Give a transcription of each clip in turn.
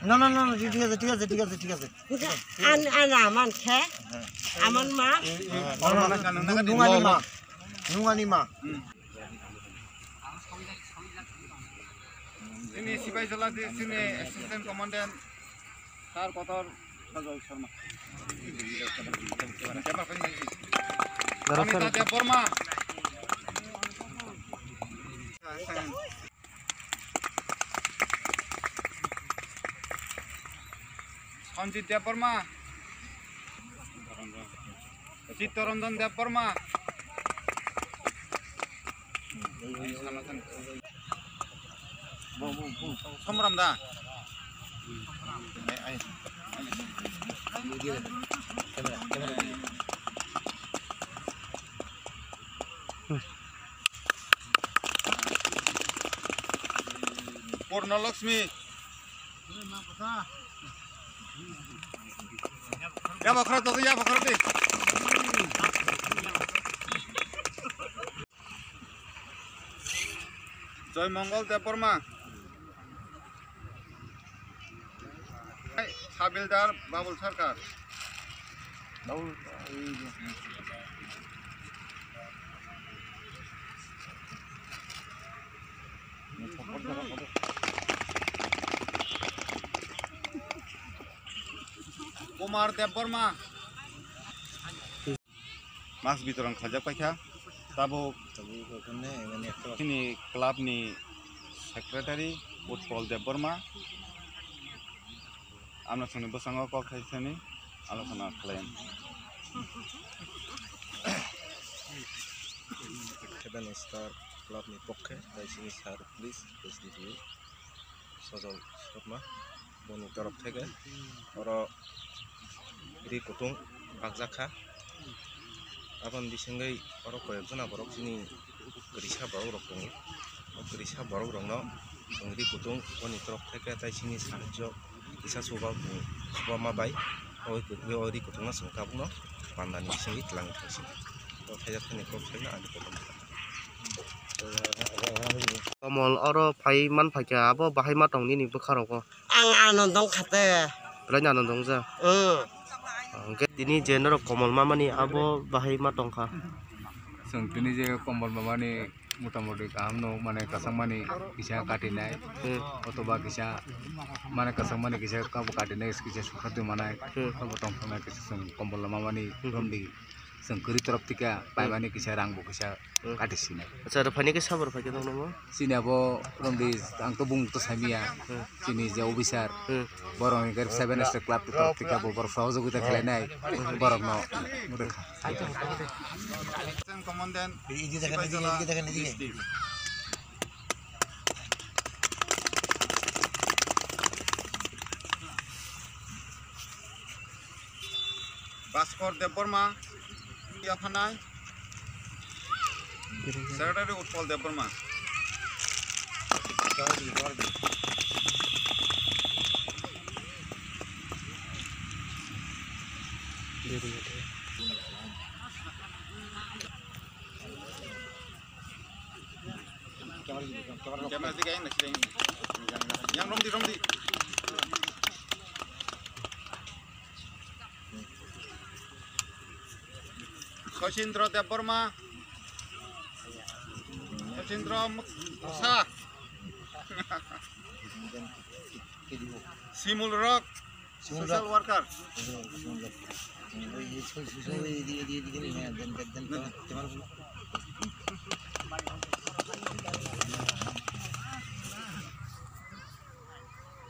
না না না ঠিক আছে ঠিক আছে ঠিক আছে ঠিক আছে aman khe aman ma নুঙ্গানি মা ini sepahijala di sini asisten komandan Sar Kotor Sajal Sharma. Wanita Deporma. Sanjit Deporma. Cittaranjan Deporma. Somram dah. Purna Lakshmi. Ya bakar tu ya bakar tu. Joy Mongol Deporma. Habildar Babul Sarkar. Kumar Deporma. Mask Bakma khajak paikha. Tabuk ini klubni secretary Utpal Deporma. Amna sini bersama kau kaisani, alasana kalian. Seven Star Clubni pokhe, dari sini sar please di Sajal sharma, bonu taraf theke, oro rikhutong bakha. Apan bisengai oro koyakjona borok sini gerisa borok rok tongo, gerisa borok rokno rikhutong boni taraf theke dari sini sahajo. Bisa coba mabai, oh rikhutong langsung kabno, panda ni sini telang sini. Kalau saya kan ikut saya ada problem. Mall oro pai man pai kya abo bahai ma tong ni ni bakha ko. ang anondong khate Belanya nondong za. Oke, ini jenero komal mama ni abo bahai ma tong kha. Sengtini je komal mama ni motamoti kahamno mane kasangmani kisah katinai otoba kisah mane kasangmani kisah kabu katinai kisah sukhatu manai kabu tongthok kisah kombol mamani romdi sengkuri taraf tika paimani kisah rangbo kisah katisina. Acha fani ke sabar phake dong no. Sini abo romdi ang to bung to samia sini jauh besar borong gar Seven Star Club taraf tika bo bor sahojogita khelenai borok no murekha. Komandan Baskor Deporma Yafanai Secretary Utpal Deporma Kamera tiga ini yang romdi Socindra Deporma Socindra Musa Simul Rock social worker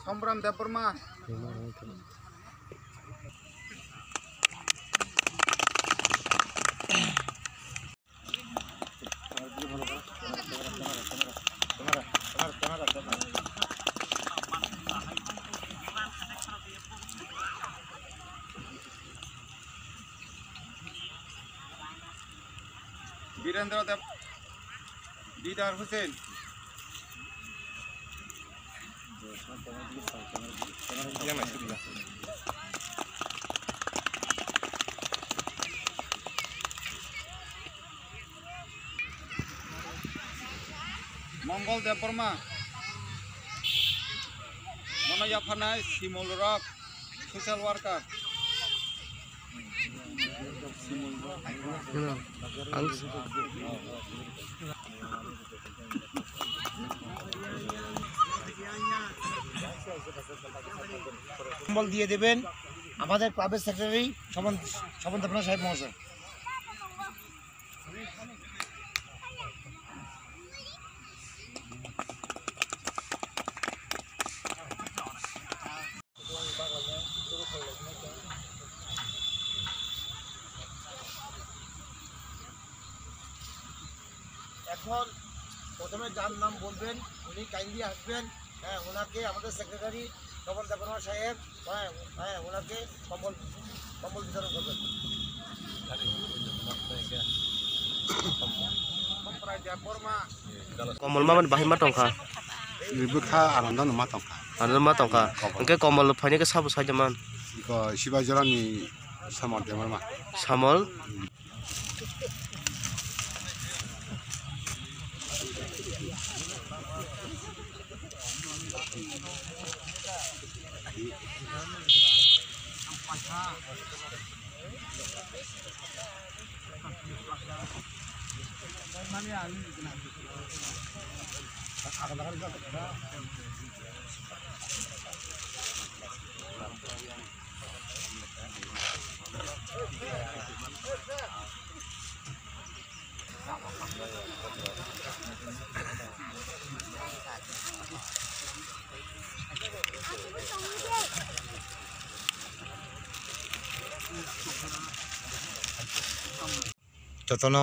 Sombram Deporma Birendra Dep Didar Hussein Mongol Deporma Tangna Yapana, Simol Rock, social worker. কম্বল দিয়ে দেবেন আমাদের ক্লাবের secretary সমন্তপনা সাহেব মহাশয়। এখন প্রথমে যার নাম বলবেন উনি কাইন্ডলি আসবেন, হ্যাঁ ওনাকে আমাদের সেক্রেটারি সমন্তপনা সাহেব ওনাকে কম্বল বিতরণ করবেন। Komol mah bahi mah tongka. Ributha aranda nama tongka. Aranda mah tongka. Engke komol fanya ke sabu saja man. Iko sepahijala ni samar demar mah. Samol. যতন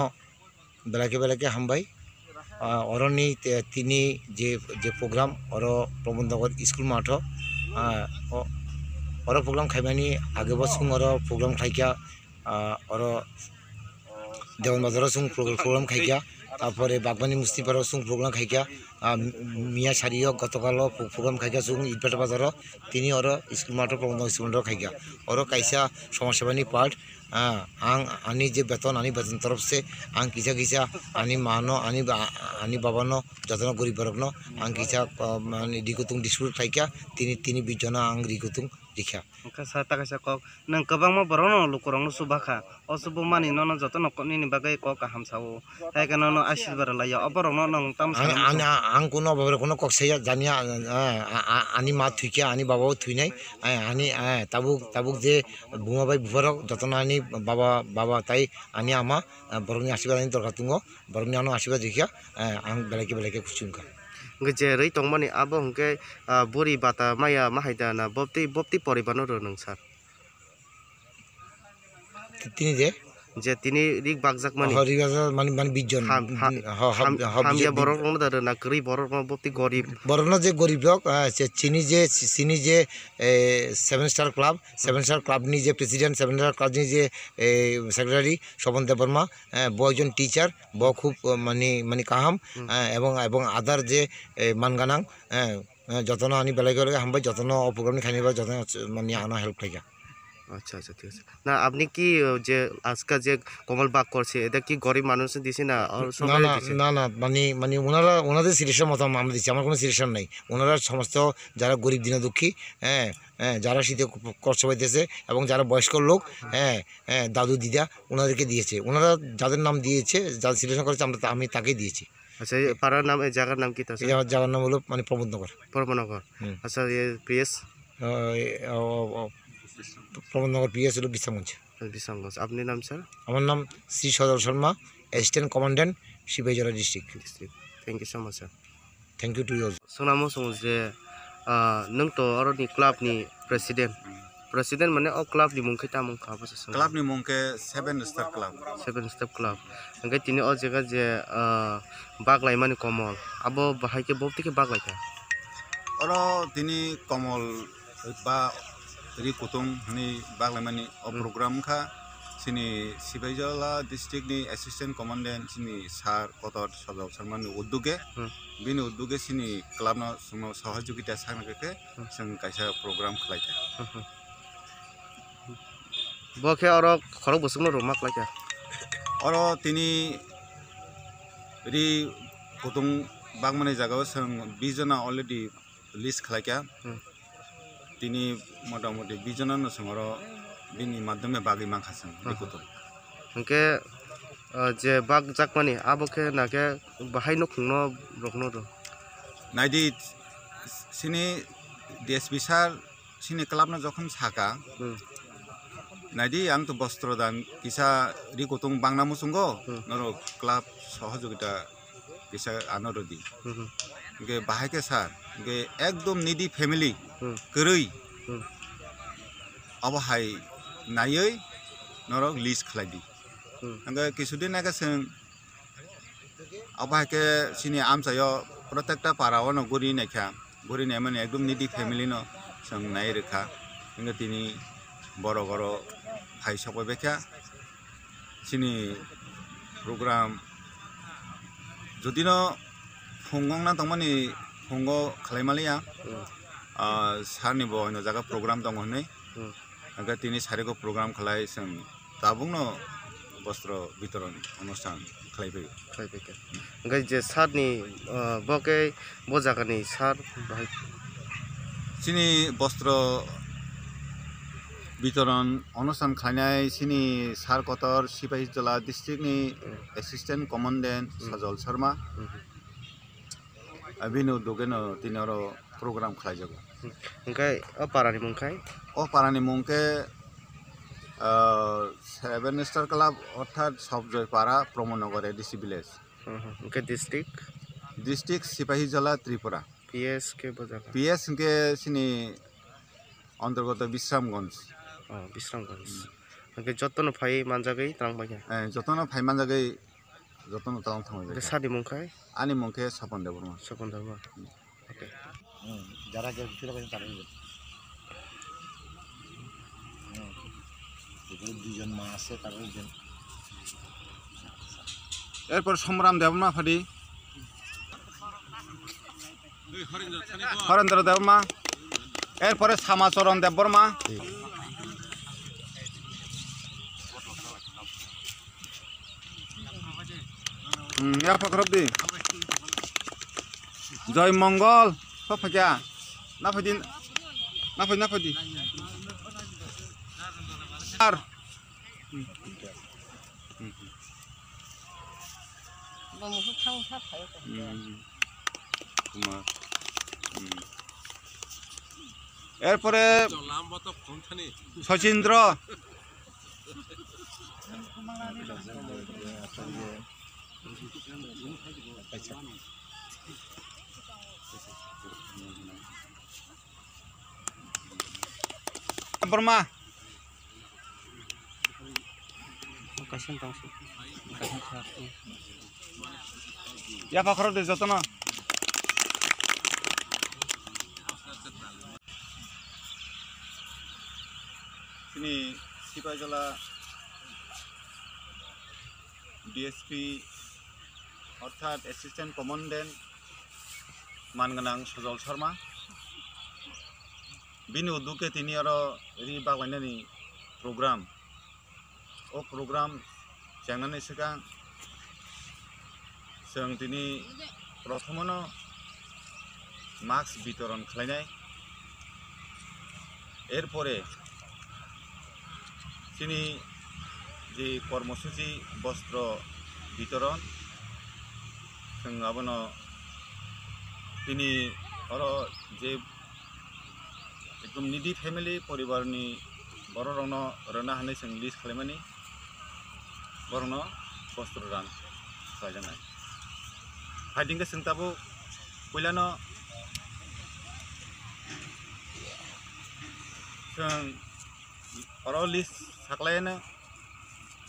বেলাকে হামবাই অরণি তিনি যে প্রোগ্রাম অর প্রবন্ধকর স্কুল মাঠ অর প্রোগ্রাম খাইবানি আগে বসুং or program খাইকা or দেওয়ান বাজার সুং programme খাইকা তারপরে বাগবানি মুস্তিপাড়া সুং programme খাইকা মিয়া সারিও গতকাল programme খাইকা সুং ইটপাটা বাজার তিনি অর স্কুল মাঠ প্রবন্ধ স্কুল মাঠ খাইকা অর কাইসা সমাজসেবানি পার্ট आनी जे बेतन आनी बेतन तरफ से किसा किसा आनी मानो आनी बाबानो जतन गरीब वर्गनो किसा रिखुtung डिस्ट्रिब्यूट खाइका तिनी 20 जना रिखुtung रिखा Sata kasa kok nang kabang mo barono lukurang no subakha osubo mani nono joto nokoni ni bagai kok kaham sawo tai kana no ashirbar la ya oborong nang tam ang kuno babar kuno kok saya jania ani ma thuikia ani babao thuinai ani tabuk je buma bai bufarok jotona ani baba tai ani ama boroni ashirbar ani dorkar tungo boroni ano ashirbar rikhia ang belake kuchungka Ngeje rei tongmani abo hongke buri bata maya mahaida na bopti poribano ro nang sar. tini je Je tini rik bagjak mani. মানে 20 জন Hamya borok no dar na kri borok no bopti gorib. বরনো যে গরিব লোক চিনি যে 7 star ক্লাবনি যে president 7 star ক্লাবনি যে secretary Swapan Debbarma বয়জন teacher ব খুব মানে কাহাম এবং আদার যে মানগানাং যতন আনি বেলাই করে হামবাই যতন প্রোগ্রামনি খাইনিবা যতন মানে আনা হেল্প খাইকা আচ্ছা ঠিক আছে না আপনি কি যে আজকে যে কমল বাগ করছে এটা কি গরিব মানুষ দিছে না না মানে ওনাদের সিরিয়াসের মতো আমরা দিচ্ছি আমার কোনো সিরিয়াস নাই ওনারা সমস্ত যারা গরিব দিনদুঃখী যারা শীতে কষ্ট পাইতেছে এবং যারা বয়স্ক লোক দাদু দিদা ওনাদেরকে দিয়েছে ওনারা যাদের নাম দিয়েছে যাদের সিরিয়াস করেছে আমি তাকেই দিয়েছি আচ্ছা পাড়ার নাম এই জায়গার নাম কি তাছে জায়গার নাম হলো মানে প্রমোদনগর আচ্ছা পিএস প্রমোদনগর পিএস হলো বিশ্রামগঞ্জ আপনার নাম স্যার আমার নাম Shri Sajal Sharma assistant commandant Sepahijala district thank you so much sir thank you to you সোনামো সং যে নং তো অরনি ক্লাবনি প্রেসিডেন্ট মানে ও ক্লাবনি মুংখে তামং খাবো sir Clubni mungke 7 Star Club. 7 Star Club angke tini o jaga je baglai mani komol abo bahai ke bopti ke baglai ka Oro tini komol ba rikhutong ni baglamani o program kha sini sepahijala district ni assistant commandant sini sar kotor Sajal sharma ni udduge bini udduge sini club no sahajogita sanake sing kaisa program khlaika bokhe oro khorok busungno romak laika oro tini rikhutong bagmani jagao sing 20 jana already list khlaika তিনি মোটামুটি বিজনানো সঙ্গর বিনি মাধ্যমে বাগি মাখাছেন রিকুতং hingke je bak jakmani abo ke nake bahai nokhungno rokno do নাইদি Sini DSP sir সিনি ক্লাবনা যখন সাকা নাইদি আং তো বস্ত্রদান কিসা রিকুতং বাংলা মুসুঙ্গ নর club সহযোগিতা কিসা আনরদি গে বাহাইকে স্যার গে একদম নিডি ফ্যামিলি করই অবহাই নাইयै নরক লিস্ট খালাইদি আঙ্গে কিছুদিন আগে जों অবহাইকে সিনি আমসাयो প্রত্যেকটা পাড়াওনো গরি নাইখা গরি নাই মানে একদম নিডি ফ্যামিলি ন जों নাই রেখা আঙ্গে তিনি বড় বড় ভাই সবাই বেখা সিনি প্রোগ্রাম যদি ন फुंगं ना तंगमानि फुंगो खालायमालिया सारनि बयनो जागा प्रग्राम दङ होनै आगा तिनि सारेको प्रग्राम खालाय जों दाबुंनो वस्त्र वितरण अनुष्ठान खालायफैयो ओमफ्राय जे सारनि बके बजागानि सार बाहाय सिनि वस्त्र वितरण अनुष्ठान खालायनाय सिनि सार कतर sepahijala डिस्ट्रिक्टनि एसिस्टेंट कमान्डेंट साजल Sharma Abino dogeno tinoro program khalajago. Engkai parani mungkai? Oh parani mungke 7 Star Club orthat Sobjoy para Promode A.D.C Village. Engkai district? District sepahijala Tripura. PS ke bojaga? PS ke sini অন্তর্গত Bisramgonj. Oh Bisramgonj. Engkai jotono phai manjagai trangbaga? Jotono phai manjagai jotono talang thangbaga. Engkai sadi mungkai? Ani mungke Sapon Deborma. Sapon Deborma. Oke. যারা কেউ ছিল তারাই দুজন মা আছে তারা এরপর সমরাম দেবমা ফাদি হরেন্দ্র দেবমা এরপরে শ্যামাচরণ দেববর্মা ফখরব্দি জয় মঙ্গল ফাঁকা না ফাইদিন না ফাইদি আর এরপরে শচীন্দ্র বর্মা ইয়া পাখরত দে যত না তিনি sepahijala DSP অর্থাৎ অ্যাসিস্ট্যান্ট কমান্ডেন্ট মানগোনাং সজল শর্মা बिनि उद्दुके तिनि आरो रि बागलायनायनि प्रग्राम ओ प्रग्राम जांनानै सिगां जों दिनै प्रथमनो मास्क वितरण खालायनाय एरपरे दिनै जे कर्मसूचि वस्त्र वितरण जों आबोनो दिनै आरो जे एकदम निडि फेमिलि परिवारनि बर'रावनो रोना हानाय जों लिस्ट खालामनानै बर'नो वस्त्र दान खालामनाय फाइदिंखौ जों दाबो पहिलानो जों बर' लिस्ट साख्लायनो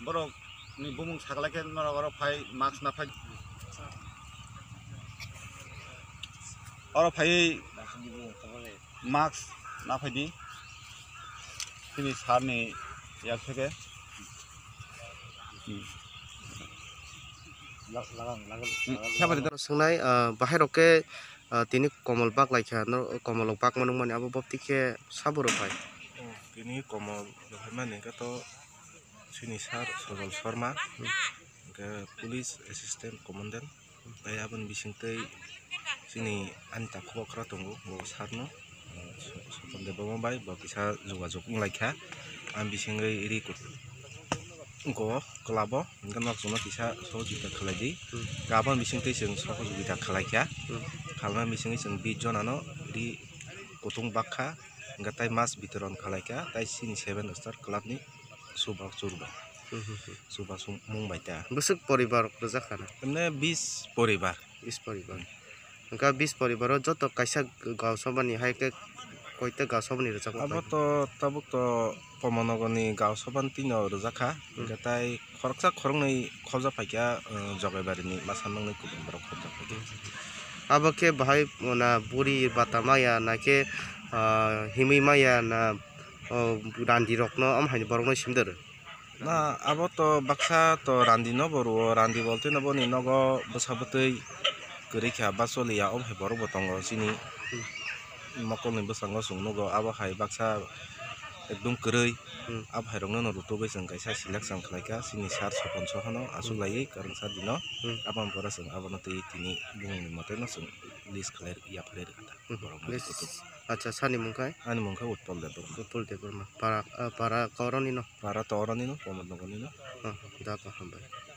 बर'नि बुमुं साख्लायखे बर' फाइ मास्क ना फाइ बर' फाइ मास्क ना फाइदि तिनि सारनि याक থেকে संनाय बाहेरके तिनि कमल बाग लाइखा कमल बाग मनों माने आबो बप्तिखे साबरो फाय तिनि कमल लहाय माने तो सिनि सार सजल शर्मा के पुलिस असिस्टेंट कमान्डेंट दाय आबन बिसिंतै सिनि आनता खबरखरा दंगो सारनो Sokonde bombai ba kisa jogajog khwlaikha am bisingai rikhutong go klabo hingga nokjono kisa sohojogita khlaidi gabon bisingtwi जों sohojogita khwlaikha khalma bisingai जों 20 jonano rikhutong bakha hingga tai mas bitoron khwlaikha tai sini 7 Star Clubni chubachu chubachu mungbaita Busuk poribar rojakhana. emne 20 poribar 20 poribar. Hingga 20 poribaro joto kaisa gausabani haike koita gausabani rojak. abo to tabuk to Promode gausban tino rojakha hingga tai khoroksa khoroknai khojak paikha jogaibarini masamangni kubun borok khojak paikha Abo ke bahai na buri batamaya na ke himi maya na randi rokno am haini borokno simder. na abo to baksa to randi no boru randi bolte no boni nogo bosabotei kwrwikha basolia om hai borok botongo sini mokolni bosango sungnogo abo hai baksa ekdom kwrwi ab hai rokno no rutobai जों kaisa selection khlaikha sini sar sopon sohano asuklai karangsa dino abam pora जों abono tei tini bungni mote no जों list khlai ya phare kata Acha sani mungkai ani mongkha utpol debor pul de berma para koroni no para to orani no Promode no da pa hambai.